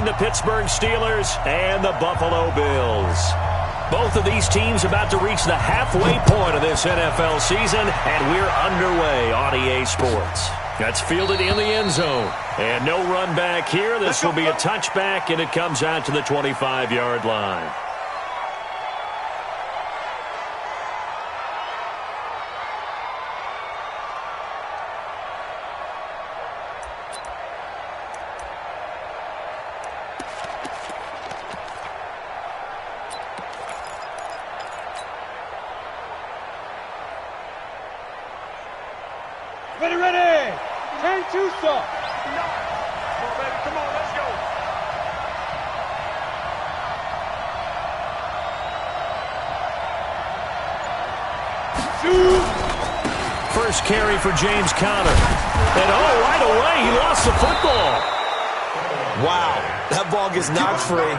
the Pittsburgh Steelers and the Buffalo Bills. Both of these teams about to reach the halfway point of this NFL season, and we're underway on EA Sports. That's fielded in the end zone. And no run back here. This will be a touchback, and it comes out to the 25-yard line. Ready. Turn two, sir. Come on, baby. Come on, let's go. Shoot. First carry for James Conner. And, right away, he lost the football. Wow, that ball gets knocked free,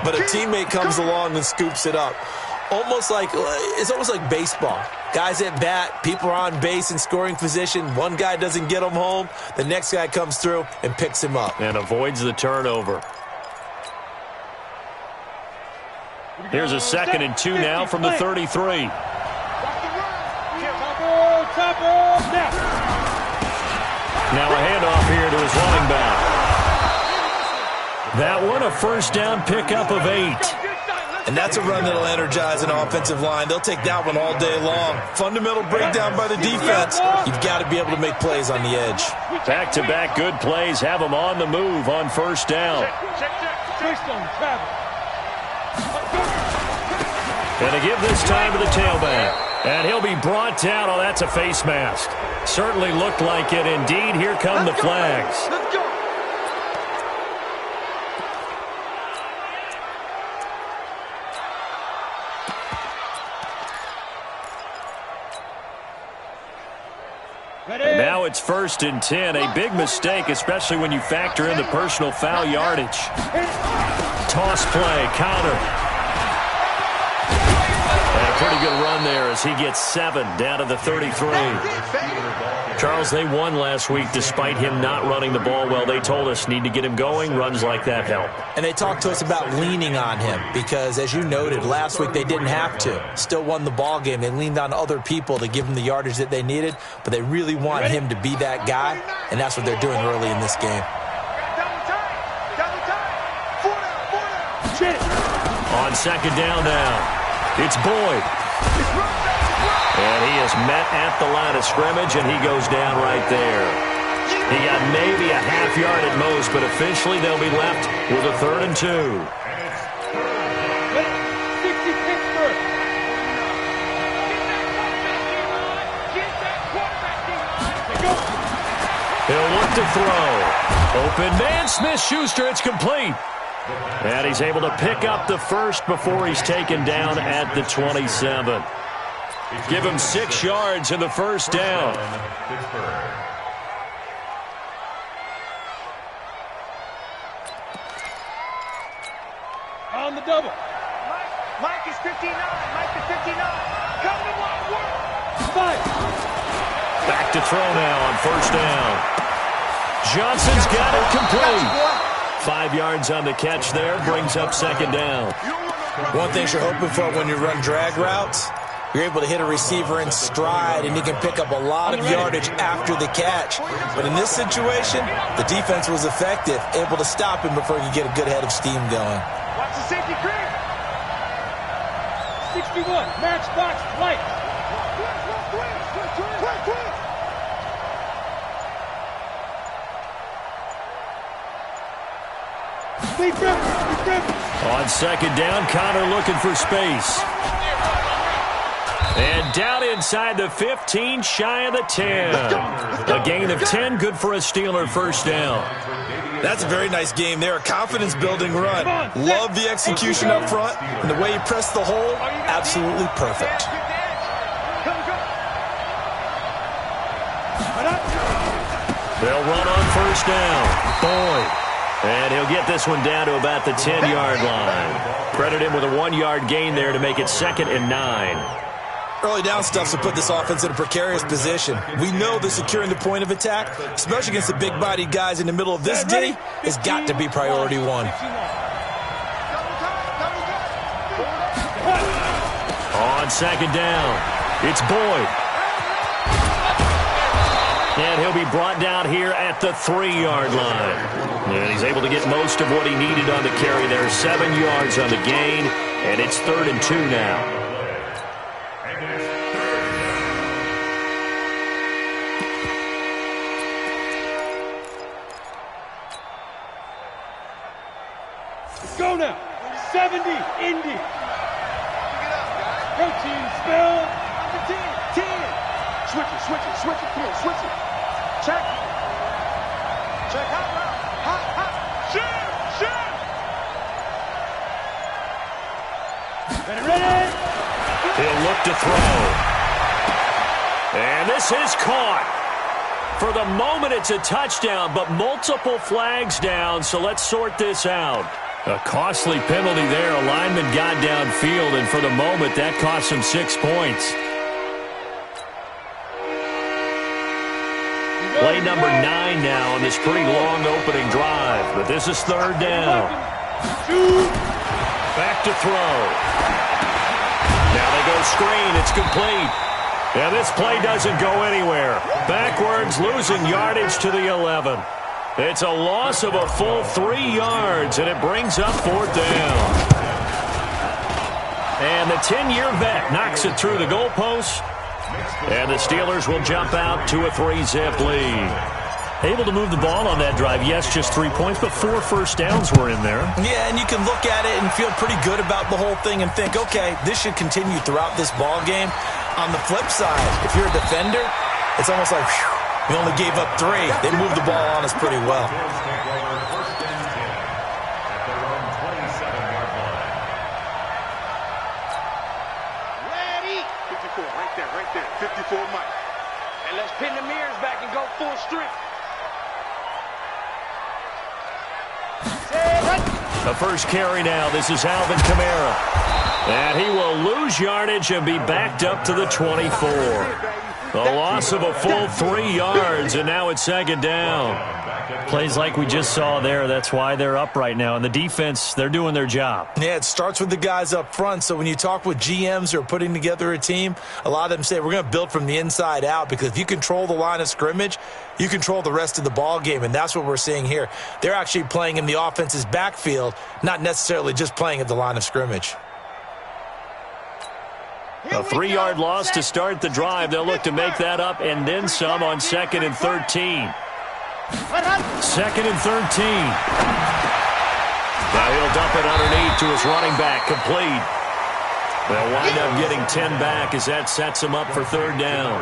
but a teammate comes along and scoops it up. It's almost like baseball. Guys at bat, people are on base in scoring position. One guy doesn't get him home. The next guy comes through and picks him up. And avoids the turnover. Here's a 2nd and 2 now from the 33. Now a handoff here to his running back. That one a first down pickup of 8. And that's a run that'll energize an offensive line. They'll take that one all day long. Fundamental breakdown by the defense. You've got to be able to make plays on the edge. Back-to-back good plays have them on the move on first down. And to give this time to the tailback. And he'll be brought down. Oh, that's a face mask. Certainly looked like it. Indeed, here come the flags. Let's go. And now it's 1st and 10. A big mistake, especially when you factor in the personal foul yardage. Toss play, Conner. And a pretty good run there as he gets 7 down to the 33. Charles, they won last week despite him not running the ball well. They told us need to get him going. Runs like that help. And they talked to us about leaning on him because, as you noted, last week they didn't have to. Still won the ball game. They leaned on other people to give them the yardage that they needed, but they really want him to be that guy, and that's what they're doing early in this game. On 2nd down now, it's Boyd. And he is met at the line of scrimmage, and he goes down right there. He got maybe a half yard at most, but officially they'll be left with a 3rd and 2. He'll look to throw. Open man, Smith-Schuster, it's complete. And he's able to pick up the first before he's taken down at the 27. Give him 6 yards in the first down. On the double. Mike is 59. Mike is 59. Come to my work. 5. Back to throw now on first down. Johnson's got it complete. 5 yards on the catch there. Brings up 2nd down. One thing you're hoping for when you run drag routes, you're able to hit a receiver in stride, and he can pick up a lot of yardage after the catch. But in this situation, the defense was effective, able to stop him before he could get a good head of steam going. Watch the safety creep. 61. Matchbox light. On 2nd down, Conner looking for space. And down inside the 15, shy of the 10. A gain of 10, good for a Steeler first down. That's a very nice game there. A confidence-building run. Love the execution up front. And the way he pressed the hole, absolutely perfect. They'll run on first down. Boyd. And he'll get this one down to about the 10-yard line. Credit him with a 1-yard gain there to make it 2nd and 9. Early down stuffs will put this offense in a precarious position. We know that securing the point of attack, especially against the big-bodied guys in the middle of this D, has got to be priority one. On second down, it's Boyd. And he'll be brought down here at the 3-yard line. And he's able to get most of what he needed on the carry there. 7 yards on the gain, and it's 3rd and 2 now. Go now. 70, Indy. Protein spill. 10. Switch it. Come on, switch it. Check. Hot. Shoot. Ready. He'll look to throw. And this is caught. For the moment, it's a touchdown, but multiple flags down, so let's sort this out. A costly penalty there. A lineman got downfield, and for the moment, that cost him 6 points. Play number 9 now on this pretty long opening drive, but this is 3rd down. Back to throw. Now they go screen. It's complete. And this play doesn't go anywhere. Backwards, losing yardage to the 11. It's a loss of a full 3 yards, and it brings up 4th down. And the 10-year vet knocks it through the goalpost. And the Steelers will jump out to a 3-zip lead. Able to move the ball on that drive. Yes, just 3 points, but 4 first downs were in there. Yeah, and you can look at it and feel pretty good about the whole thing and think, okay, this should continue throughout this ball game. On the flip side, if you're a defender, it's almost like, whew, we only gave up 3. They moved the ball on us pretty well. Ready. 54, right there. 54 Mike. And let's pin the mirrors back and go full strength. The first carry now. This is Alvin Kamara. And he will lose yardage and be backed up to the 24. The loss of a full 3 yards, and now it's 2nd down. Plays like we just saw there. That's why they're up right now. And the defense, they're doing their job. Yeah, it starts with the guys up front. So when you talk with GMs who are putting together a team, a lot of them say we're going to build from the inside out, because if you control the line of scrimmage, you control the rest of the ball game, and that's what we're seeing here. They're actually playing in the offense's backfield, not necessarily just playing at the line of scrimmage. A 3-yard loss to start the drive. They'll look to make that up and then some on 2nd and 13. 2nd and 13. Now he'll dump it underneath to his running back, complete. They'll wind up getting 10 back as that sets him up for 3rd down.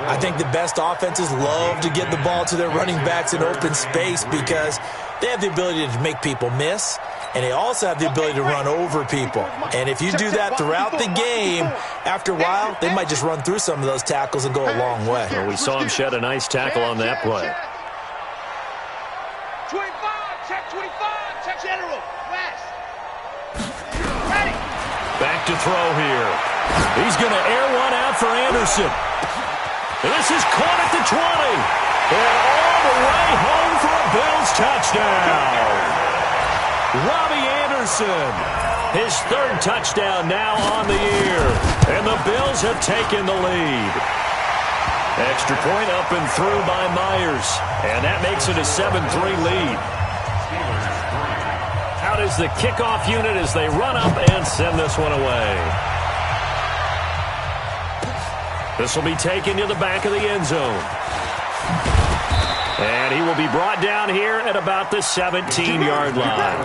I think the best offenses love to get the ball to their running backs in open space because they have the ability to make people miss, and they also have the ability to run over people. And if you do that throughout the game, after a while, they might just run through some of those tackles and go a long way. Well, we saw him shed a nice tackle on that play. 25, check 25, check general, west. Ready. Back to throw here. He's going to air one out for Anderson. And this is caught at the 20. And all the way home for a Bills touchdown. Robbie Anderson, his 3rd touchdown now on the year. And the Bills have taken the lead. Extra point up and through by Myers. And that makes it a 7-3 lead. Out is the kickoff unit as they run up and send this one away. This will be taken to the back of the end zone. And he will be brought down here at about the 17-yard line.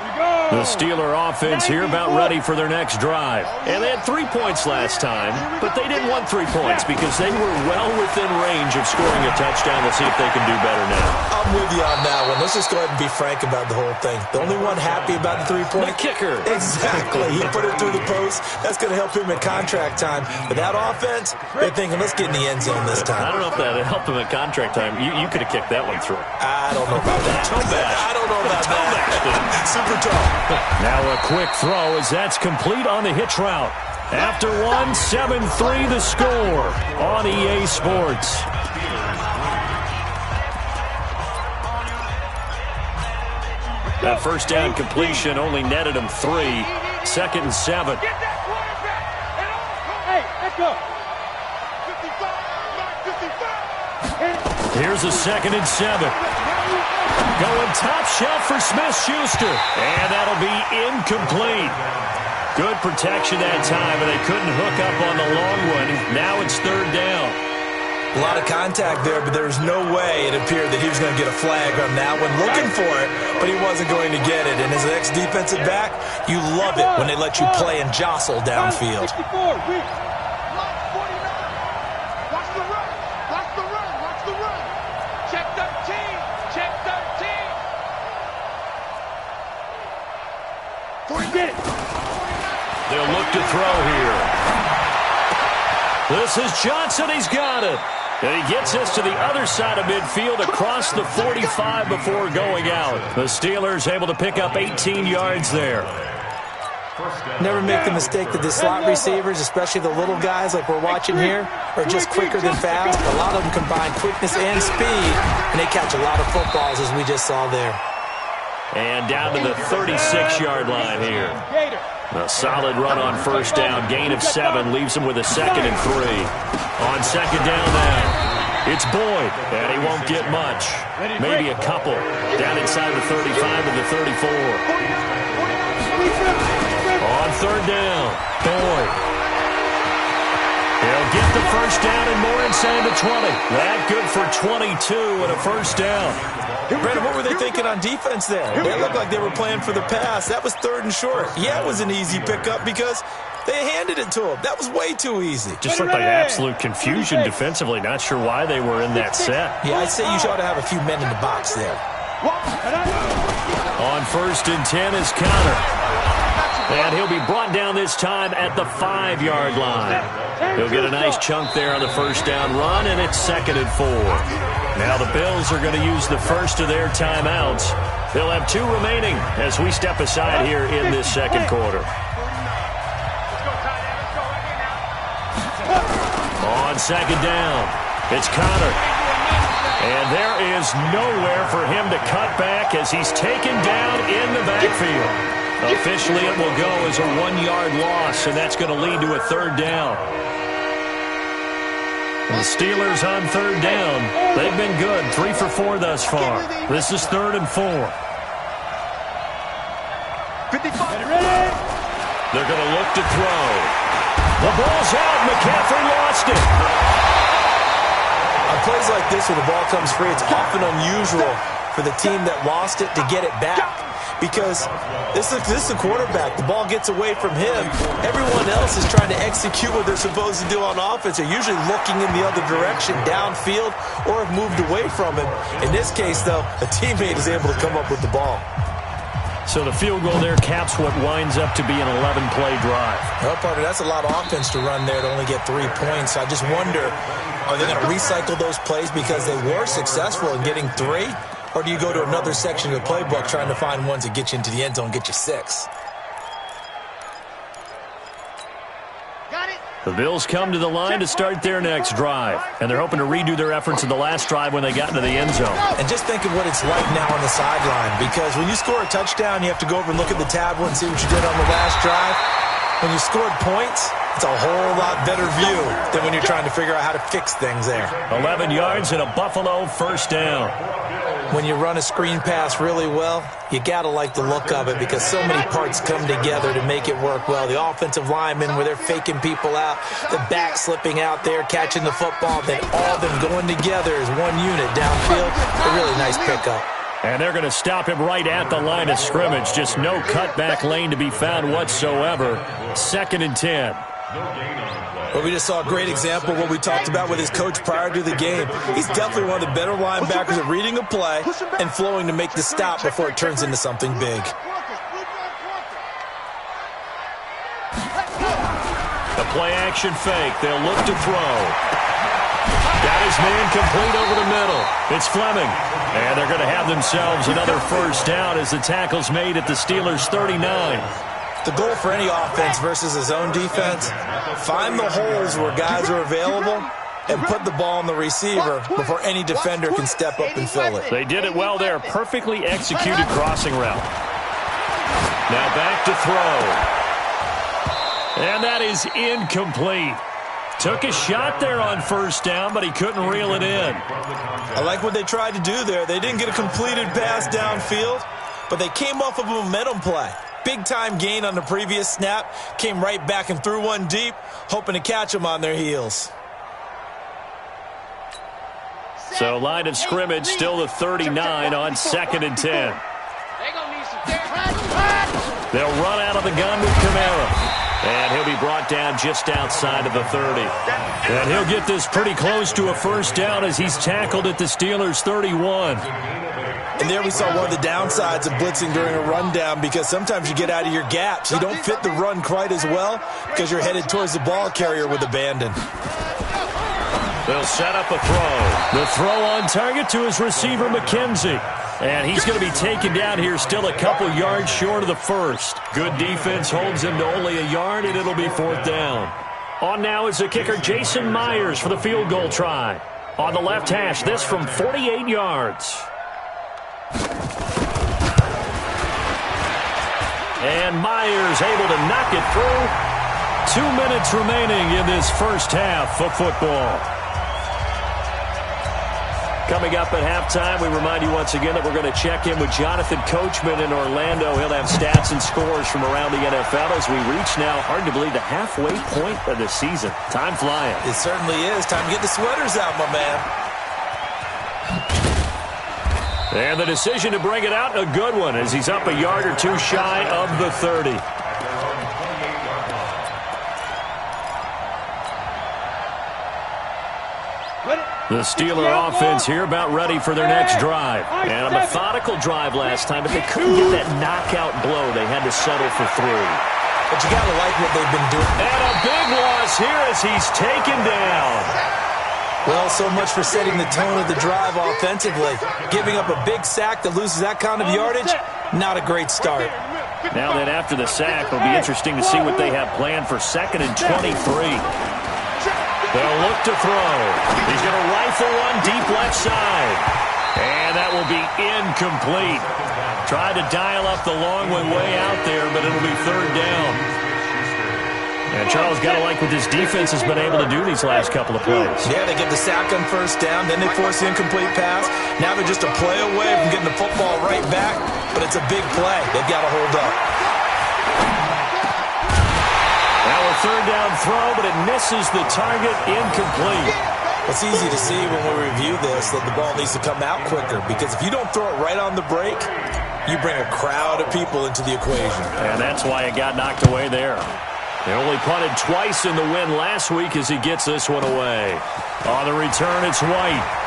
We go. The Steeler offense here about ready for their next drive. And they had 3 points last time, but they didn't want 3 points because they were well within range of scoring a touchdown. Let's see if they can do better now. I'm with you on that one. Let's just go ahead and be frank about the whole thing. The only one happy about the 3-point? The kicker. Exactly. He put it through the post. That's going to help him in contract time. But that offense, they're thinking, let's get in the end zone this time. I don't know if that helped him at contract time. You could have kicked that one through. I don't know about that. I don't know about that. Super tough. Now a quick throw as that's complete on the hitch route. After 7-3 the score on EA Sports. That first down completion only netted him 3. 2nd and 7. Hey, let's go. Here's a 2nd and 7. Going top shelf for Smith-Schuster. And that'll be incomplete. Good protection that time, and they couldn't hook up on the long one. Now it's 3rd down. A lot of contact there, but there was no way it appeared that he was going to get a flag on that one. Looking for it, but he wasn't going to get it. And as an ex-defensive back, you love it when they let you play and jostle downfield. 64, Watch the run. Watch the run. Watch the run. Check 13. Check 13. Get it. They'll look to throw here. This is Johnson. He's got it. And he gets us to the other side of midfield across the 45 before going out. The Steelers able to pick up 18 yards there. Never make the mistake that the slot receivers, especially the little guys like we're watching here, are just quicker than fast. A lot of them combine quickness and speed, and they catch a lot of footballs, as we just saw there. And down to the 36-yard line here. A solid run on first down. Gain of 7 leaves him with a 2nd and 3. On 2nd down now, it's Boyd, and he won't get much. Maybe a couple. Down inside the 35 and the 34. On 3rd down, Boyd. He'll get the first down and more inside the 20. That good for 22 and a first down. Brandon, what were they thinking on defense there? They looked like they were playing for the pass. That was 3rd and short. Yeah, it was an easy pickup because they handed it to him. That was way too easy. Just looked like absolute confusion defensively. Not sure why they were in that set. Yeah, I'd say you ought to have a few men in the box there. On 1st and 10 is Connor. And he'll be brought down this time at the 5-yard line. He'll get a nice chunk there on the first down run, and it's 2nd and 4. Now the Bills are going to use the first of their timeouts. They'll have 2 remaining as we step aside here in this 2nd quarter. On 2nd down, it's Connor. And there is nowhere for him to cut back as he's taken down in the backfield. Officially, it will go as a 1-yard loss, and that's going to lead to a 3rd down. The Steelers on 3rd down. They've been good, 3 for 4 thus far. This is 3rd and 4. 55. They're going to look to throw. The ball's out. McCaffrey lost it. On plays like this where the ball comes free, it's often unusual for the team that lost it to get it back. Because this is the quarterback. The ball gets away from him. Everyone else is trying to execute what they're supposed to do on offense. They're usually looking in the other direction, downfield, or have moved away from him. In this case, though, a teammate is able to come up with the ball. So the field goal there caps what winds up to be an 11-play drive. Well, partner, that's a lot of offense to run there to only get 3 points. I just wonder, are they going to recycle those plays because they were successful in getting 3? Or do you go to another section of the playbook trying to find ones that get you into the end zone, get you 6? The Bills come to the line to start their next drive. And they're hoping to redo their efforts in the last drive when they got into the end zone. And just think of what it's like now on the sideline. Because when you score a touchdown, you have to go over and look at the tablet and see what you did on the last drive. When you scored points, it's a whole lot better view than when you're trying to figure out how to fix things there. 11 yards and a Buffalo first down. When you run a screen pass really well, you got to like the look of it because so many parts come together to make it work well. The offensive linemen where they're faking people out, the back slipping out there, catching the football, then all of them going together as one unit downfield. A really nice pickup. And they're going to stop him right at the line of scrimmage. Just no cutback lane to be found whatsoever. 2nd and 10. Well, we just saw a great example of what we talked about with his coach prior to the game. He's definitely one of the better linebackers at reading a play and flowing to make the stop before it turns into something big. The play-action fake. They'll look to throw. Got his man complete over the middle. It's Fleming. And they're going to have themselves another first down as the tackle's made at the Steelers' 39. The goal for any offense versus his own defense, find the holes where guys are available and put the ball on the receiver before any defender can step up and fill it. They did it well there. Perfectly executed crossing route. Now back to throw. And that is incomplete. Took a shot there on first down, but he couldn't reel it in. I like what they tried to do there. They didn't get a completed pass downfield, but they came off of a momentum play. Big-time gain on the previous snap, came right back and threw one deep, hoping to catch them on their heels. So line of scrimmage still the 39 on 2nd and 10. They'll run out of the gun with Kamara. And he'll be brought down just outside of the 30. And he'll get this pretty close to a first down as he's tackled at the Steelers' 31. And there we saw one of the downsides of blitzing during a rundown, because sometimes you get out of your gaps. You don't fit the run quite as well because you're headed towards the ball carrier with abandon. They'll set up a throw. The throw on target to his receiver, McKenzie. And he's going to be taken down here still a couple yards short of the first. Good defense holds him to only a yard, and it'll be 4th down. On now is the kicker, Jason Myers, for the field goal try. On the left hash, this from 48 yards. And Myers able to knock it through. 2 minutes remaining in this first half of football. Coming up at halftime, we remind you once again that we're going to check in with Jonathan Coachman in Orlando. He'll have stats and scores from around the NFL as we reach now, hard to believe, the halfway point of the season. Time flying. It certainly is. Time to get the sweaters out, my man. And the decision to bring it out, a good one, as he's up a yard or two shy of the 30. The Steeler offense here about ready for their next drive. And a methodical drive last time, but they couldn't get that knockout blow. They had to settle for 3. But you got to like what they've been doing. And a big loss here as he's taken down. Well, so much for setting the tone of the drive offensively. Giving up a big sack that loses that kind of yardage, not a great start. Now then, after the sack, it'll be interesting to see what they have planned for 2nd and 23. They'll look to throw. He's going to rifle one deep left side. And that will be incomplete. Tried to dial up the long one way out there, but it'll be 3rd down. And Charles, got to like what this defense has been able to do these last couple of plays. Yeah, they get the sack on first down, then they force the incomplete pass. Now they're just a play away from getting the football right back, but it's a big play. They've got to hold up. Now a 3rd down throw, but it misses the target, incomplete. It's easy to see when we review this that the ball needs to come out quicker, because if you don't throw it right on the break, you bring a crowd of people into the equation. And that's why it got knocked away there. They only punted twice in the win last week as he gets this one away. On the return, it's White.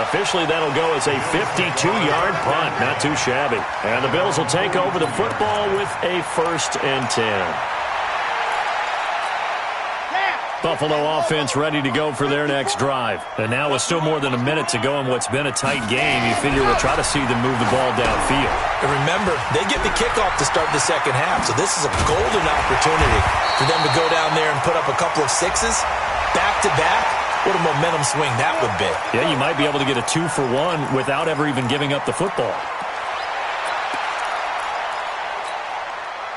Officially, that'll go as a 52-yard punt. Not too shabby. And the Bills will take over the football with a 1st and 10. Buffalo offense ready to go for their next drive. And now with still more than a minute to go in what's been a tight game, you figure we'll try to see them move the ball downfield. And remember, they get the kickoff to start the second half, so this is a golden opportunity for them to go down there and put up a couple of sixes back-to-back. What a momentum swing that would be. Yeah, you might be able to get a 2-for-1 without ever even giving up the football.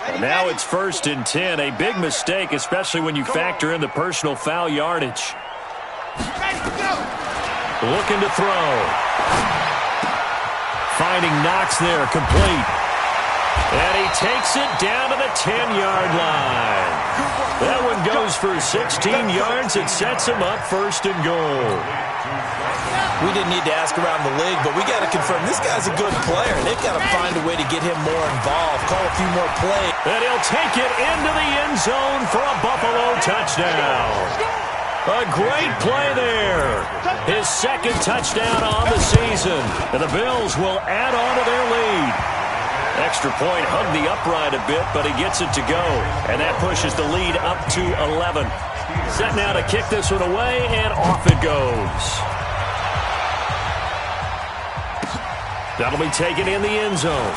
And now it's 1st and 10. A big mistake, especially when you factor in the personal foul yardage. Looking to throw. Finding Knox there, complete. And he takes it down to the 10-yard line. That one goes for 16 yards. It sets him up first and goal. We didn't need to ask around the league, but we got to confirm this guy's a good player. They've got to find a way to get him more involved, call a few more plays. And he'll take it into the end zone for a Buffalo touchdown. A great play there. His second touchdown on the season. And the Bills will add on to their lead. Extra point hung the upright a bit, but he gets it to go. And that pushes the lead up to 11. Set now to kick this one away, and off it goes. That'll be taken in the end zone.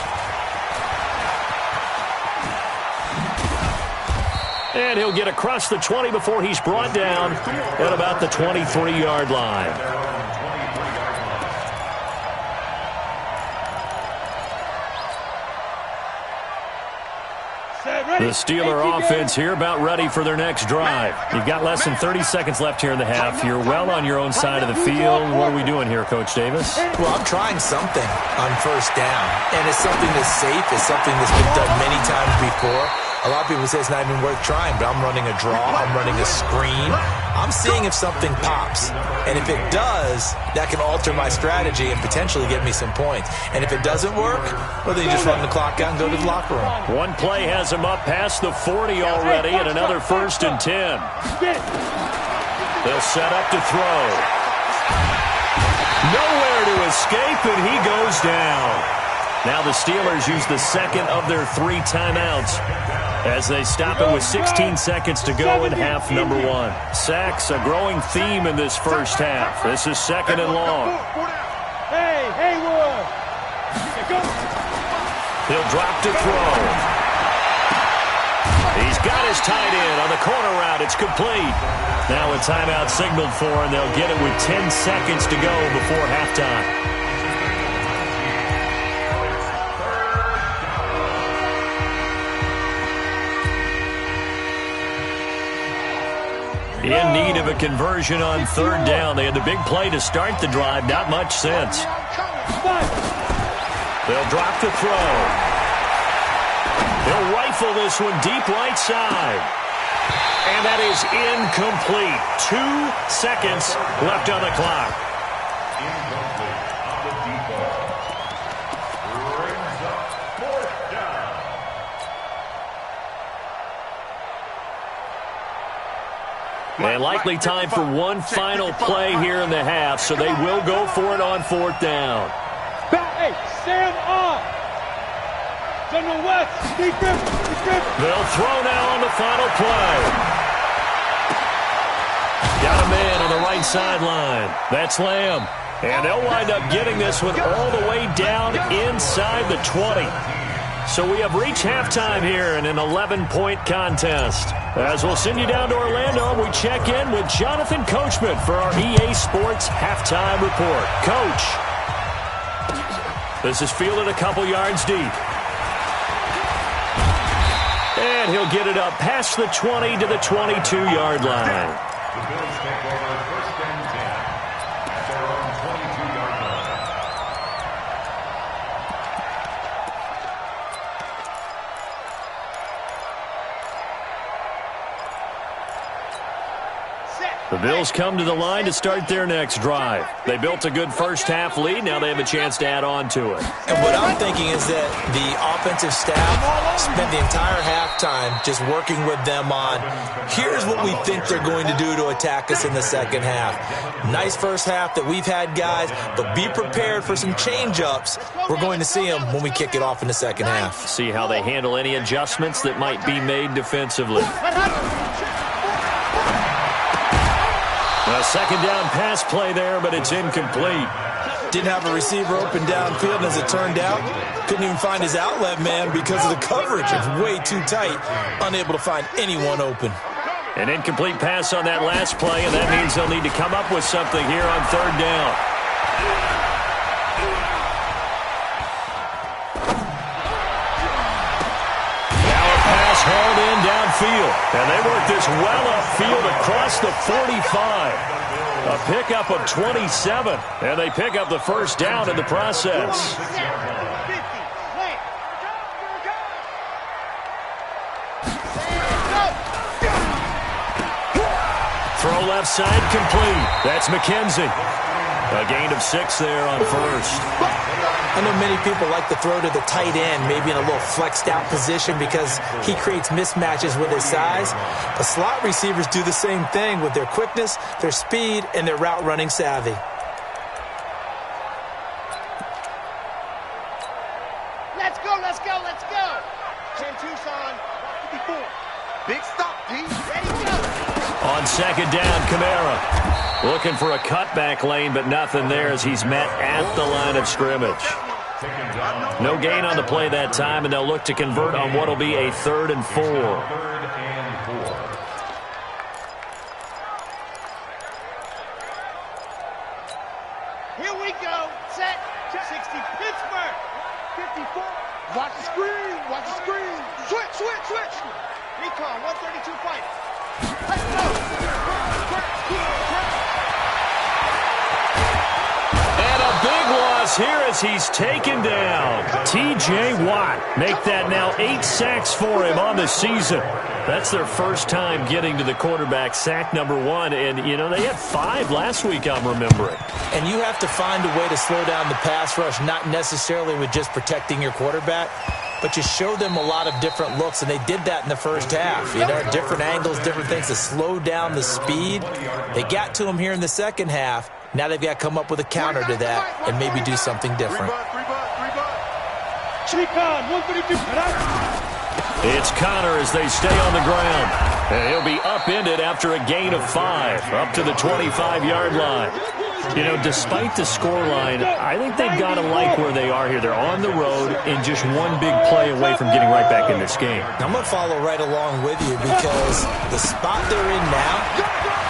And he'll get across the 20 before he's brought down at about the 23-yard line. The Steeler offense here about ready for their next drive. You've got less than 30 seconds left here in the half. You're well on your own side of the field. What are we doing here, Coach Davis? Well, I'm trying something on first down, and it's something that's safe. It's something that's been done many times before. A lot of people say it's not even worth trying, but I'm running a draw. I'm running a screen. I'm seeing if something pops. And if it does, that can alter my strategy and potentially get me some points. And if it doesn't work, well, then you just run the clock out and go to the locker room. One play has him up past the 40 already, and another 1st and 10. They'll set up to throw. Nowhere to escape, and he goes down. Now the Steelers use the second of their 3 timeouts as they stop it with 16 seconds to go in half number 1. Sacks, a growing theme in this first half. This is 2nd and long. Hey, Haywood! He'll drop to throw. He's got his tight end on the corner route. It's complete. Now a timeout signaled for, and they'll get it with 10 seconds to go before halftime. In need of a conversion on 3rd down. They had the big play to start the drive. Not much sense. They'll drop the throw. They'll rifle this one deep right side. And that is incomplete. 2 seconds left on the clock. And likely time for one final play here in the half, so they will go for it on 4th down. Hey, stand up! General West, Steve Griffin. They'll throw now on the final play. Got a man on the right sideline. That's Lamb. And they'll wind up getting this one all the way down inside the 20. So we have reached halftime here in an 11-point contest. As we'll send you down to Orlando, we check in with Jonathan Coachman for our EA Sports Halftime Report. Coach, this is fielded a couple yards deep. And he'll get it up past the 20 to the 22-yard line. The Bills take over 1st and 10 at their own 22-yard line. The Bills come to the line to start their next drive. They built a good first-half lead. Now they have a chance to add on to it. And what I'm thinking is that the offensive staff spent the entire halftime just working with them on, here's what we think they're going to do to attack us in the second half. Nice first half that we've had, guys, but be prepared for some change-ups. We're going to see them when we kick it off in the second half. See how they handle any adjustments that might be made defensively. A second down pass play there, but it's incomplete. Didn't have a receiver open downfield, and as it turned out, couldn't even find his outlet man because of the coverage. It's way too tight, unable to find anyone open. An incomplete pass on that last play, and that means they'll need to come up with something here on 3rd down. Now a pass hauled in downfield, and they work this well upfield across the 45. A pickup of 27, and they pick up the first down in the process. Throw left side complete. That's McKenzie. A gain of 6 there on first. I know many people like to throw to the tight end, maybe in a little flexed out position because he creates mismatches with his size. The slot receivers do the same thing with their quickness, their speed, and their route running savvy. Let's go, let's go, let's go. 10 Tucson, 54. Big stop, D. Ready, go. On second down, Kamara. Looking for a cutback lane, but nothing there as he's met at the line of scrimmage. No gain on the play that time, and they'll look to convert on what will be a 3rd and 4. Here we go. Set. 60 Pittsburgh. 54. Watch the screen. Watch the screen. Switch, switch, switch. Recon, 132 fighter. Let's go. And a big loss here as he's taken down. T.J. Watt make that now 8 sacks for him on the season. That's their first time getting to the quarterback, sack number 1. And, you know, they had 5 last week, I'm remembering. And you have to find a way to slow down the pass rush, not necessarily with just protecting your quarterback, but you show them a lot of different looks, and they did that in the first half. You know, different angles, different things to slow down the speed. They got to him here in the second half. Now they've got to come up with a counter to that and maybe do something different. It's Connor as they stay on the ground. And he'll be upended after a gain of 5, up to the 25-yard line. You know, despite the scoreline, I think they've got to like where they are here. They're on the road and just one big play away from getting right back in this game. I'm going to follow right along with you because the spot they're in now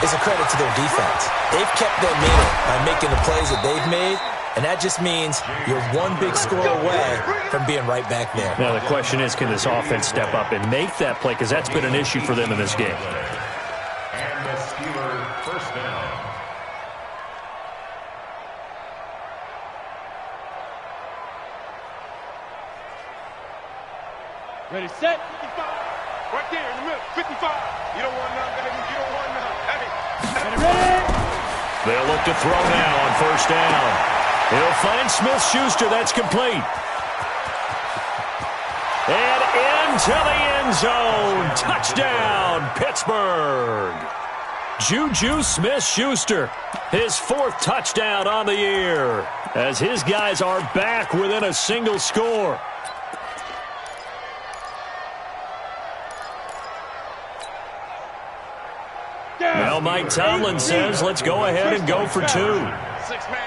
is a credit to their defense. They've kept them in it by making the plays that they've made, and that just means you're one big score away from being right back there. Now the question is, can this offense step up and make that play? Because that's been an issue for them in this game. And the Steeler first down. Ready, set. 55. Right there in the middle. 55. You don't want none, baby. You don't want none. Hey. Ready. They'll look to throw now on first down. He'll find Smith-Schuster. That's complete. And into the end zone. Touchdown, Pittsburgh. Juju Smith-Schuster, his 4th touchdown on the year, as his guys are back within a single score. Well, Mike Tomlin says, let's go ahead and go for 2. 6-man.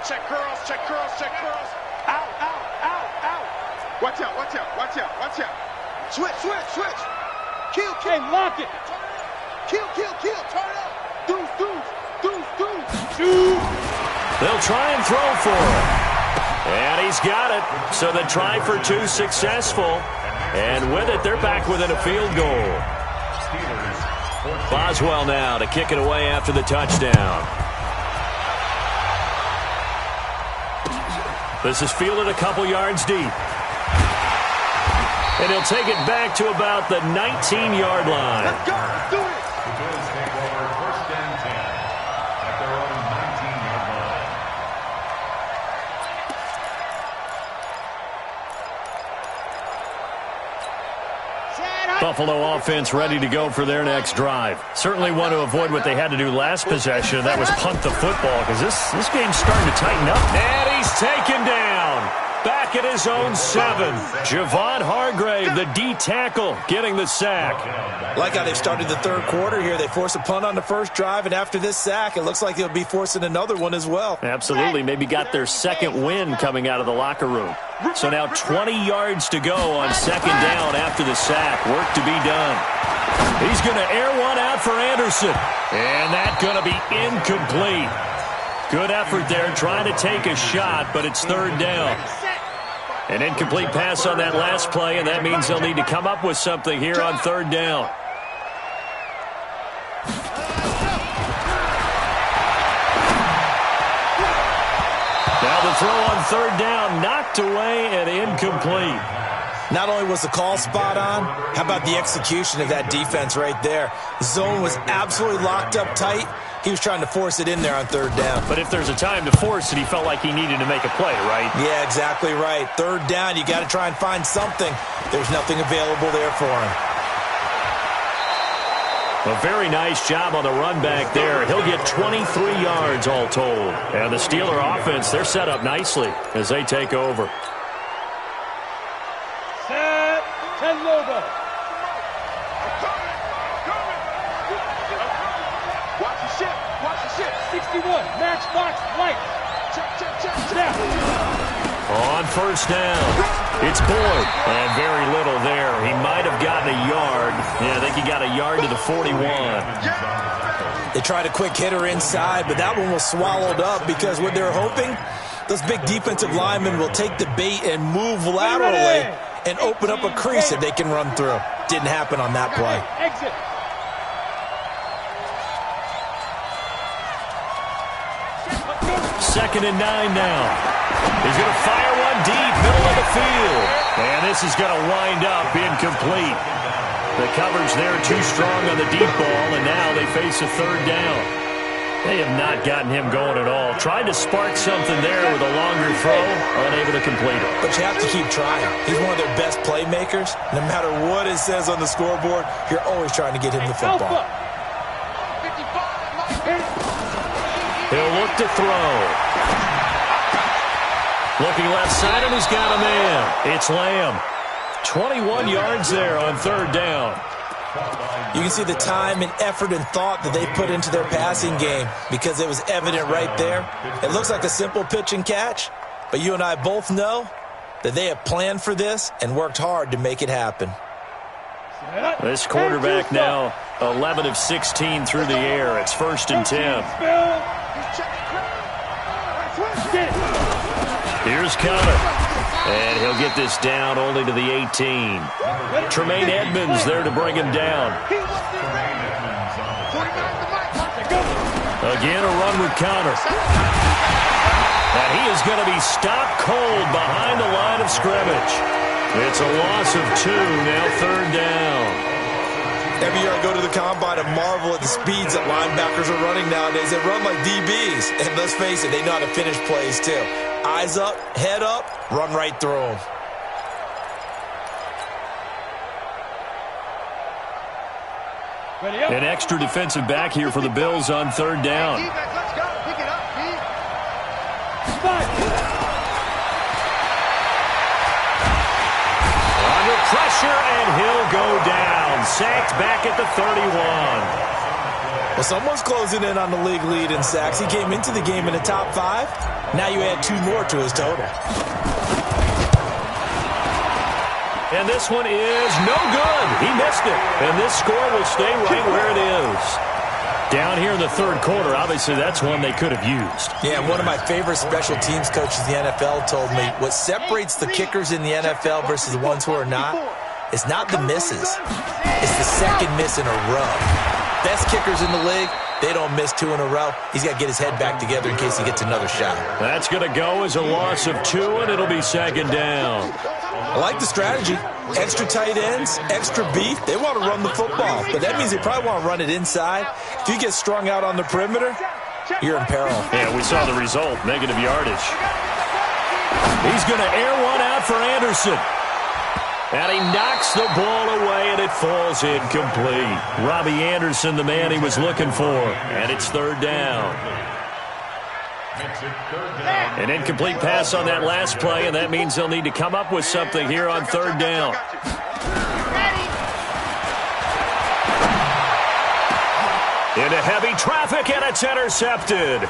Check curls, check curls, check curls. Out, out, out, out. Watch out, watch out, watch out, watch out. Switch, switch, switch. Kill, kill. Hey, lock it. Kill, kill, kill. Turn up. Deuce, deuce, deuce, deuce. Shoot. They'll try and throw for him. And he's got it. So the try for 2 successful. And with it, they're back within a field goal. Boswell now to kick it away after the touchdown. This is fielded a couple yards deep. And he'll take it back to about the 19-yard line. Let's go. Do it. The Bills take over first and 10 at their own 19-yard line. Buffalo offense ready to go for their next drive. Certainly want to avoid what they had to do last possession. That was punt the football because this game's starting to tighten up. And he's taken down. Back at his own 7. Javon Hargrave, the D tackle, getting the sack. Like how they've started the third quarter here. They force a punt on the first drive, and after this sack, it looks like they'll be forcing another one as well. Absolutely. Maybe got their second win coming out of the locker room. So now 20 yards to go on second down after the sack. Work to be done. He's going to air one out for Anderson. And that's going to be incomplete. Good effort there trying to take a shot, but it's third down. An incomplete pass on that last play, and that means they'll need to come up with something here on third down. Now the throw on third down, knocked away and incomplete. Not only was the call spot on, how about the execution of that defense right there? The zone was absolutely locked up tight. He was trying to force it in there on third down. But if there's a time to force it, he felt like he needed to make a play, right? Yeah, exactly right. Third down, you got to try and find something. There's nothing available there for him. A very nice job on the run back there. He'll get 23 yards all told. And the Steeler offense, they're set up nicely as they take over. Set. 10 Lobo. Watch the ship. Watch the ship. 61. Match box right. Check. Snap. On first down, it's Boyd. And very little there. He might have gotten a yard. Yeah, I think he got a yard to the 41. They tried a quick hitter inside, but that one was swallowed up because what they're hoping, those big defensive linemen will take the bait and move laterally and open up a crease that they can run through. Didn't happen on that play. Exit. Second and 9 now. He's going to fire one deep, middle of the field. And this is going to wind up incomplete. The coverage there too strong on the deep ball, and now they face a third down. They have not gotten him going at all. Tried to spark something there with a longer throw, unable to complete it. But you have to keep trying. He's one of their best playmakers. No matter what it says on the scoreboard, you're always trying to get him the football. He'll look to throw. Looking left side, and he's got a man. It's Lamb. 21 yards there on third down. You can see the time and effort and thought that they put into their passing game because it was evident right there. It looks like a simple pitch and catch, but you and I both know that they have planned for this and worked hard to make it happen. This quarterback now 11 of 16 through the air. It's first and 10. Here's Connor. And he'll get this down only to the 18. Tremaine Edmonds there to bring him down. Again, a run with Connor. And he is going to be stopped cold behind the line of scrimmage. It's a loss of 2, now third down. Every year I go to the combine and marvel at the speeds that linebackers are running nowadays. They run like DBs. And let's face it, they know how to finish plays too. Eyes up, head up, run right through them. An extra defensive back here for the Bills on third down. Let's go. Pick it up, Under pressure, and he'll go down. Sacked back at the 31. Well, someone's closing in on the league lead in sacks. He came into the game in the top 5. Now you add 2 more to his total. And this one is no good. He missed it. And this score will stay right where it is. Down here in the third quarter, obviously that's one they could have used. Yeah, one of my favorite special teams coaches in the NFL told me what separates the kickers in the NFL versus the ones who are not is not the misses. It's the second miss in a row. Best kickers in the league, they don't miss 2 in a row. He's got to get his head back together in case he gets another shot. That's going to go as a loss of 2, and it'll be second down. I like the strategy. Extra tight ends, extra beef. They want to run the football, but that means they probably want to run it inside. If you get strung out on the perimeter, you're in peril. Yeah, we saw the result, negative yardage. He's going to air one out for Anderson. And he knocks the ball away, and it falls incomplete. Robbie Anderson, the man he was looking for. And it's third down. An incomplete pass on that last play, and that means they'll need to come up with something here on third down. Into heavy traffic, and it's intercepted.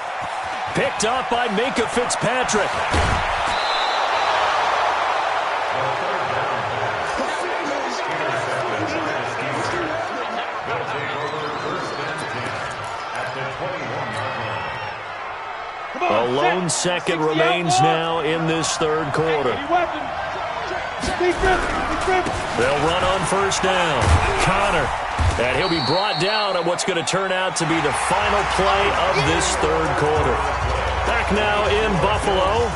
Picked up by Minkah Fitzpatrick. A lone second remains now in this third quarter. They'll run on first down. Connor. And he'll be brought down at what's going to turn out to be the final play of this third quarter. Back now in Buffalo.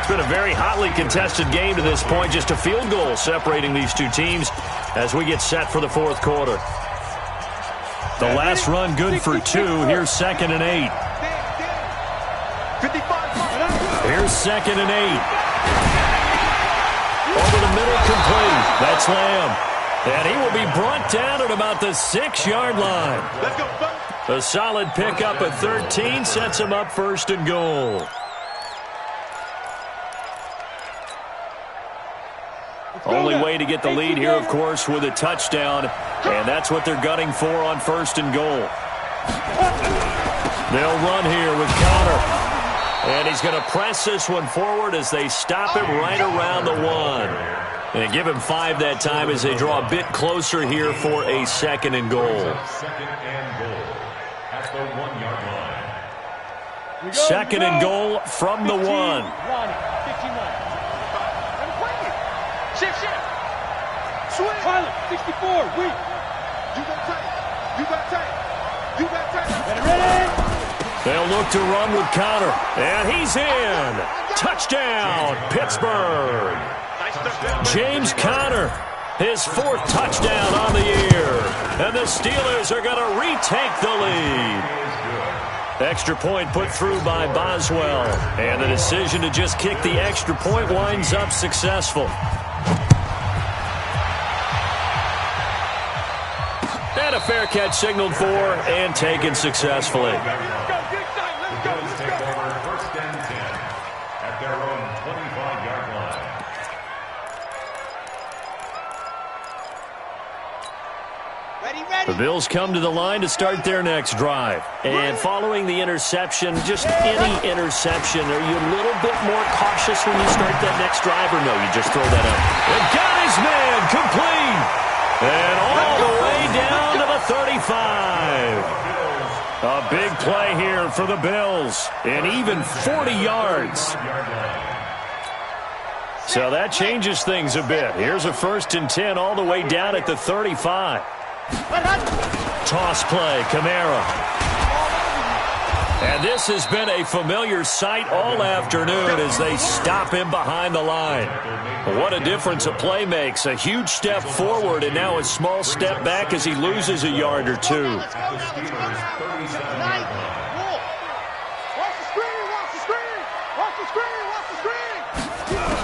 It's been a very hotly contested game to this point. Just a field goal separating these two teams as we get set for the fourth quarter. The last run good for 2. Here's 2nd and 8. 55. Here's 2nd and 8. Over the middle, complete. That's Lamb. And he will be brought down at about the 6-yard line. Let's go, A solid pickup at 13 sets him up 1st and goal. Only way to get the lead here, of course, with a touchdown. And that's what they're gunning for on 1st and goal. They'll run here with Connor. And he's going to press this one forward as they stop him right around the 1. And give him 5 that time as they draw a bit closer here for a 2nd and goal. 2nd and goal at the 1-yard line. 2nd and goal from the 1. 59. Shift. Swing. Pilot, 64, weak. You got tight. Ready? They'll look to run with Connor. And he's in. Touchdown, Pittsburgh. James Conner, his 4th touchdown on the year. And the Steelers are going to retake the lead. Extra point put through by Boswell. And the decision to just kick the extra point winds up successful. And a fair catch signaled for and taken successfully. The Bills take over 1st and 10 at their own 25-yard line. Ready. The Bills come to the line to start their next drive. And following the interception, just any interception, are you a little bit more cautious when you start that next drive, or no, you just throw that up? And got his man, complete! And all the way down to the 35. A big play here for the Bills, and even 40 yards. So that changes things a bit. Here's a 1st and 10 all the way down at the 35. Toss play, Kamara. And this has been a familiar sight all afternoon as they stop him behind the line. What a difference a play makes. A huge step forward and now a small step back as he loses a yard or 2. Watch the screen.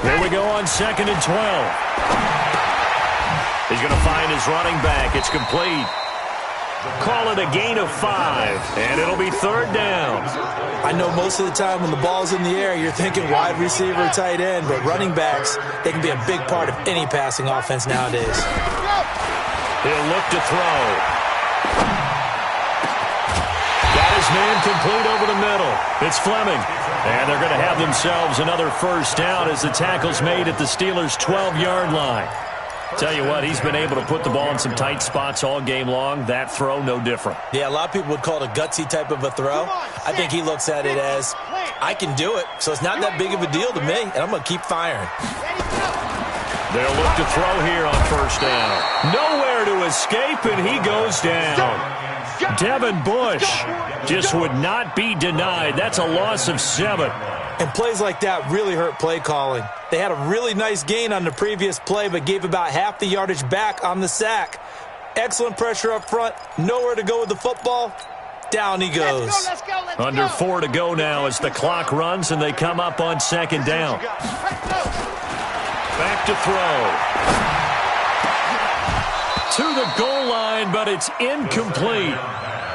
Here we go on 2nd and 12. He's going to find his running back. It's complete. Call it a gain of 5, and it'll be 3rd down. I know most of the time when the ball's in the air, you're thinking wide receiver, tight end, but running backs, they can be a big part of any passing offense nowadays. He'll look to throw. Got his man complete over the middle. It's Fleming. And they're going to have themselves another 1st down as the tackle's made at the Steelers' 12-yard line. Tell you what, he's been able to put the ball in some tight spots all game long. That throw, no different. Yeah, a lot of people would call it a gutsy type of a throw. I think he looks at it as, I can do it, so it's not that big of a deal to me, and I'm going to keep firing. They'll look to throw here on 1st down. Nowhere to escape, and he goes down. Devin Bush just would not be denied. That's a loss of 7. And plays like that really hurt play calling. They had a really nice gain on the previous play, but gave about half the yardage back on the sack. Excellent pressure up front. Nowhere to go with the football. Down he goes. Let's go. Under 4 to go now as the clock runs and they come up on 2nd down. Back to throw. To the goal line, but it's incomplete.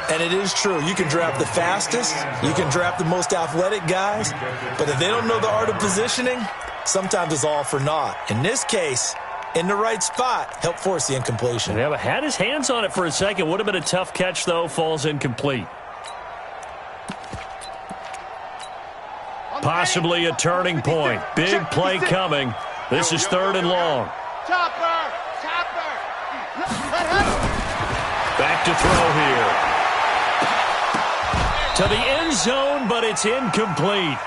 And it is true. You can draft the fastest. You can draft the most athletic guys. But if they don't know the art of positioning, sometimes it's all for naught. In this case, in the right spot, help force the incompletion. Yeah, but had his hands on it for a second. Would have been a tough catch, though. Falls incomplete. Possibly a turning point. Big play coming. This is 3rd and long. Chopper. Back to throw here. To the end zone, but it's incomplete.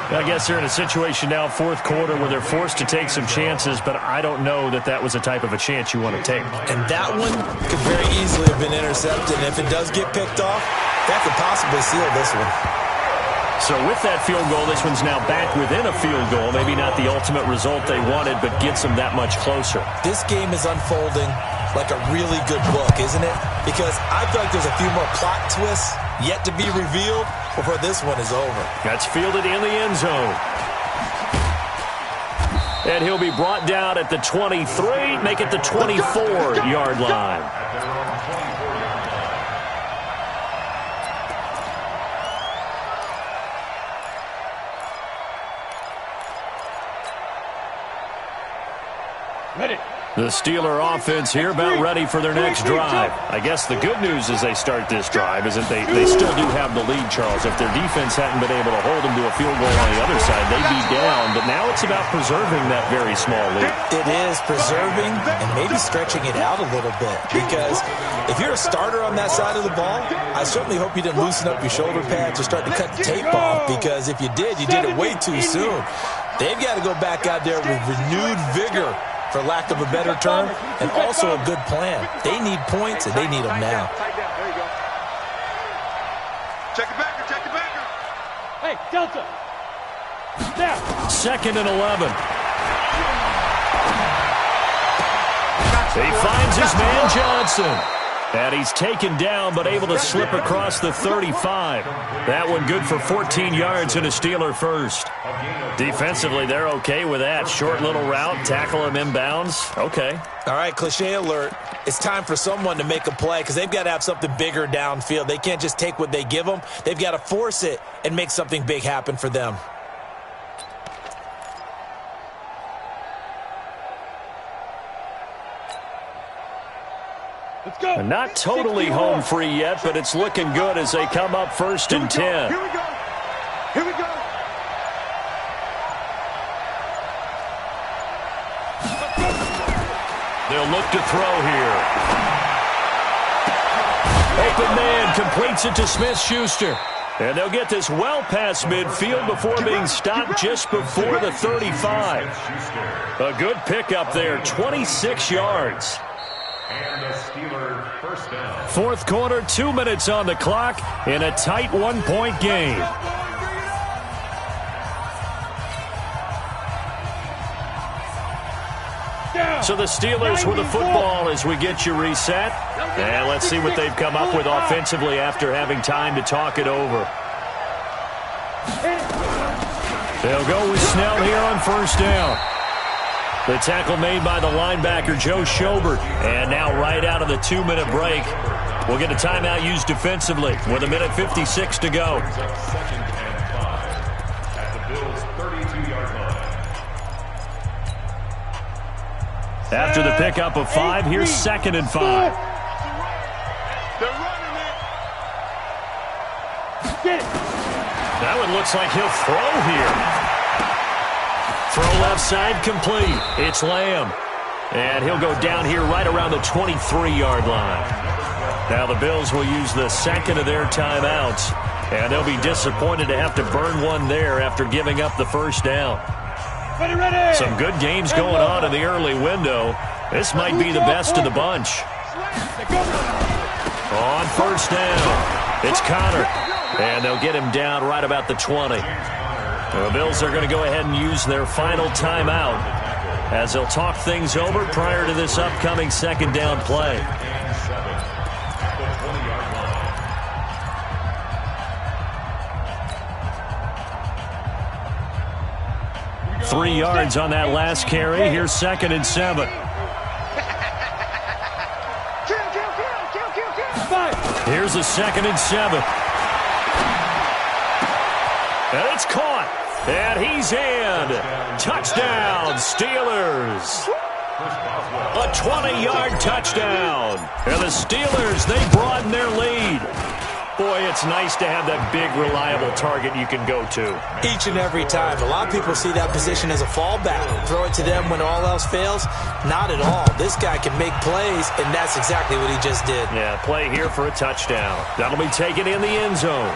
I guess they're in a situation now, 4th quarter, where they're forced to take some chances, but I don't know that that was the type of a chance you want to take. And that one could very easily have been intercepted. And if it does get picked off, that could possibly seal this one. So with that field goal, this one's now back within a field goal. Maybe not the ultimate result they wanted, but gets them that much closer. This game is unfolding like a really good book, isn't it? Because I feel like there's a few more plot twists yet to be revealed before this one is over. That's fielded in the end zone. And he'll be brought down at the 23, make it the 24-yard line. Ready. The Steeler offense here about ready for their next drive. I guess the good news as they start this drive is that they still do have the lead, Charles. If their defense hadn't been able to hold them to a field goal on the other side, they'd be down. But now it's about preserving that very small lead. It is preserving and maybe stretching it out a little bit. Because if you're a starter on that side of the ball, I certainly hope you didn't loosen up your shoulder pads or start to cut the tape off. Because if you did it way too soon. They've got to go back out there with renewed vigor, for lack of a better term, and also a good plan. They need points, and they need them now. There you go. Check the backer, check the backer. Hey, Delta. Now. 2nd and 11. He finds his man Johnson. And he's taken down, but able to slip across the 35. That one good for 14 yards and a Steeler first. Defensively, they're okay with that. Short little route, tackle him inbounds. Okay. All right, cliche alert. It's time for someone to make a play because they've got to have something bigger downfield. They can't just take what they give them. They've got to force it and make something big happen for them. Let's go. Not totally home free yet, but it's looking good as they come up 1st and 10. Here we go. Here we go. They'll look to throw here. Open man completes it to Smith-Schuster. And they'll get this well past midfield before being stopped just before the 35. A good pickup there, 26 yards. And the Steeler first down. 4th quarter, 2 minutes on the clock in a tight 1-point game. So the Steelers with the football as we get you reset. And let's see what they've come up with offensively after having time to talk it over. They'll go with Snell here on 1st down. The tackle made by the linebacker, Joe Schobert. And now right out of the 2-minute break, we'll get a timeout used defensively with 1:56 to go. 2nd and 5 at the Bills' 32-yard line. After the pickup of 5, here's 2nd and 5. They're running it. Get it. That one looks like he'll throw here. Throw left side complete. It's Lamb. And he'll go down here right around the 23-yard line. Now the Bills will use the 2nd of their timeouts. And they'll be disappointed to have to burn one there after giving up the 1st down. Ready, ready. Some good games going on in the early window. This might be the best of the bunch. On 1st down, it's Connor. And they'll get him down right about the 20. The Bills are going to go ahead and use their final timeout as they'll talk things over prior to this upcoming 2nd down play. 3 yards on that last carry. Here's 2nd and 7. Here's a 2nd and 7. And it's caught. And he's in. Touchdown, Steelers. A 20-yard touchdown. And the Steelers, they broaden their lead. Boy, it's nice to have that big, reliable target you can go to. Each and every time. A lot of people see that position as a fallback. Throw it to them when all else fails. Not at all. This guy can make plays, and that's exactly what he just did. Yeah, play here for a touchdown. That'll be taken in the end zone.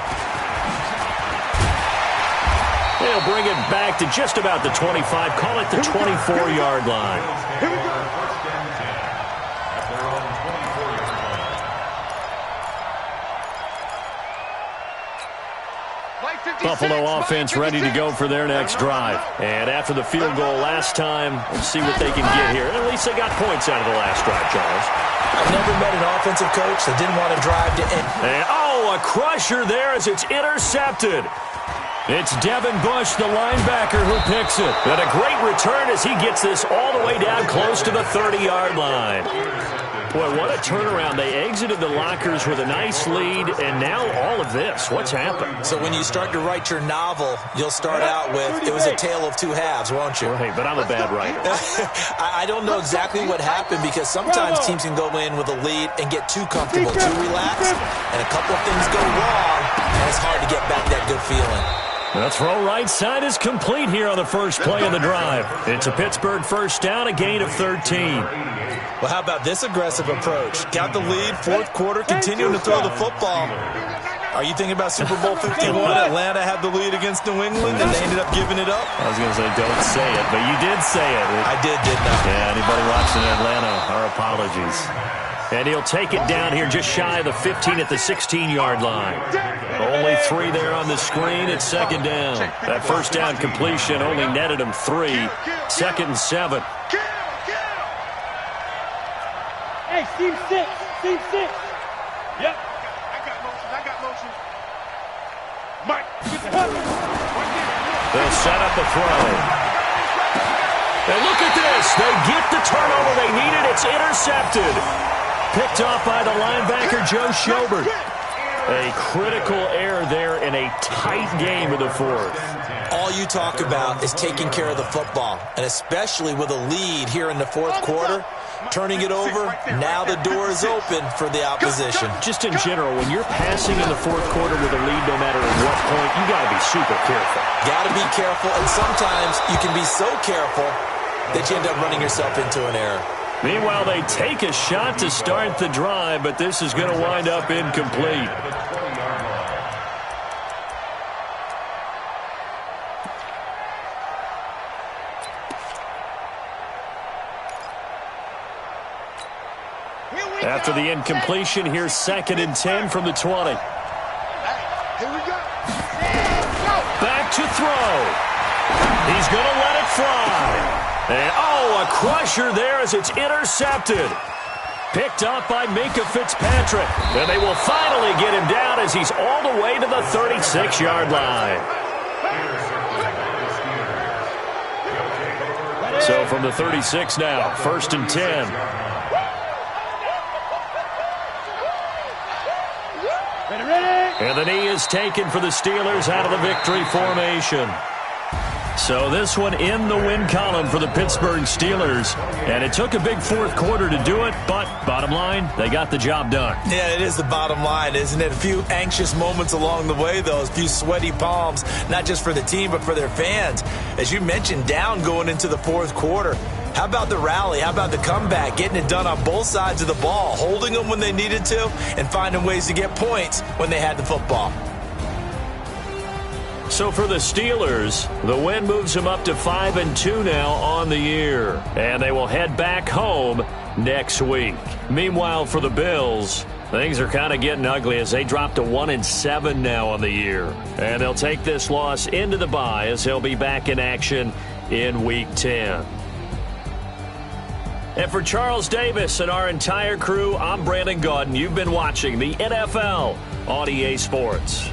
They'll bring it back to just about the 25. Call it the 24-yard line. Here we go. First and 10 at their own 24-yard line. Buffalo offense ready to go for their next drive. And after the field goal last time, we'll see what they can get here. At least they got points out of the last drive, Charles. I've never met an offensive coach that didn't want to drive to end. And, oh, a crusher there as it's intercepted. It's Devin Bush, the linebacker, who picks it. And a great return as he gets this all the way down close to the 30-yard line. Boy, what a turnaround. They exited the lockers with a nice lead, and now all of this. What's happened? So when you start to write your novel, you'll start out with, it was a tale of two halves, won't you? Right, but I'm a bad writer. I don't know exactly what happened because sometimes teams can go in with a lead and get too comfortable, too relaxed, and a couple of things go wrong, and it's hard to get back that good feeling. The throw right side is complete here on the first play of the drive. It's a Pittsburgh first down, a gain of 13. Well, how about this aggressive approach? Got the lead, fourth quarter, continuing to throw the football. Are you thinking about Super Bowl 51? Atlanta had the lead against New England, and they ended up giving it up? I was going to say, don't say it, but you did say it. I did, didn't I? Yeah, anybody watching Atlanta, our apologies. And he'll take it down here just shy of the 15 at the 16-yard line. Only 3 there on the screen. It's second down. That first down completion only netted him 3. Second and 7. Hey, Steve 6. Steve 6. Yep. I got motion. Mike, get the help. They'll set up a throw. And look at this. They get the turnover they needed. It's intercepted. Picked off by the linebacker, Joe Schobert. A critical error there in a tight game of the fourth. All you talk about is taking care of the football, and especially with a lead here in the fourth quarter, turning it over, now the door is open for the opposition. Just in general, when you're passing in the fourth quarter with a lead, no matter at what point, you got to be super careful. Got to be careful, and sometimes you can be so careful that you end up running yourself into an error. Meanwhile, they take a shot to start the drive, but this is going to wind up incomplete. After the incompletion, here's second and 10 from the 20. Here we go. Back to throw. He's going to let it fly. And, oh, a crusher there as it's intercepted. Picked up by Minkah Fitzpatrick. And they will finally get him down as he's all the way to the 36-yard line. So from the 36 now, first and 10. And the knee is taken for the Steelers out of the victory formation. So this one in the win column for the Pittsburgh Steelers. And it took a big fourth quarter to do it, but bottom line, they got the job done. Yeah, it is the bottom line, isn't it? A few anxious moments along the way, though. A few sweaty palms, not just for the team, but for their fans. As you mentioned, down going into the fourth quarter. How about the rally? How about the comeback? Getting it done on both sides of the ball, holding them when they needed to, and finding ways to get points when they had the football. So for the Steelers, the win moves them up to 5-2 now on the year. And they will head back home next week. Meanwhile, for the Bills, things are kind of getting ugly as they drop to 1-7 now on the year. And they'll take this loss into the bye as they'll be back in action in Week 10. And for Charles Davis and our entire crew, I'm Brandon Gaudin. You've been watching the NFL on EA Sports.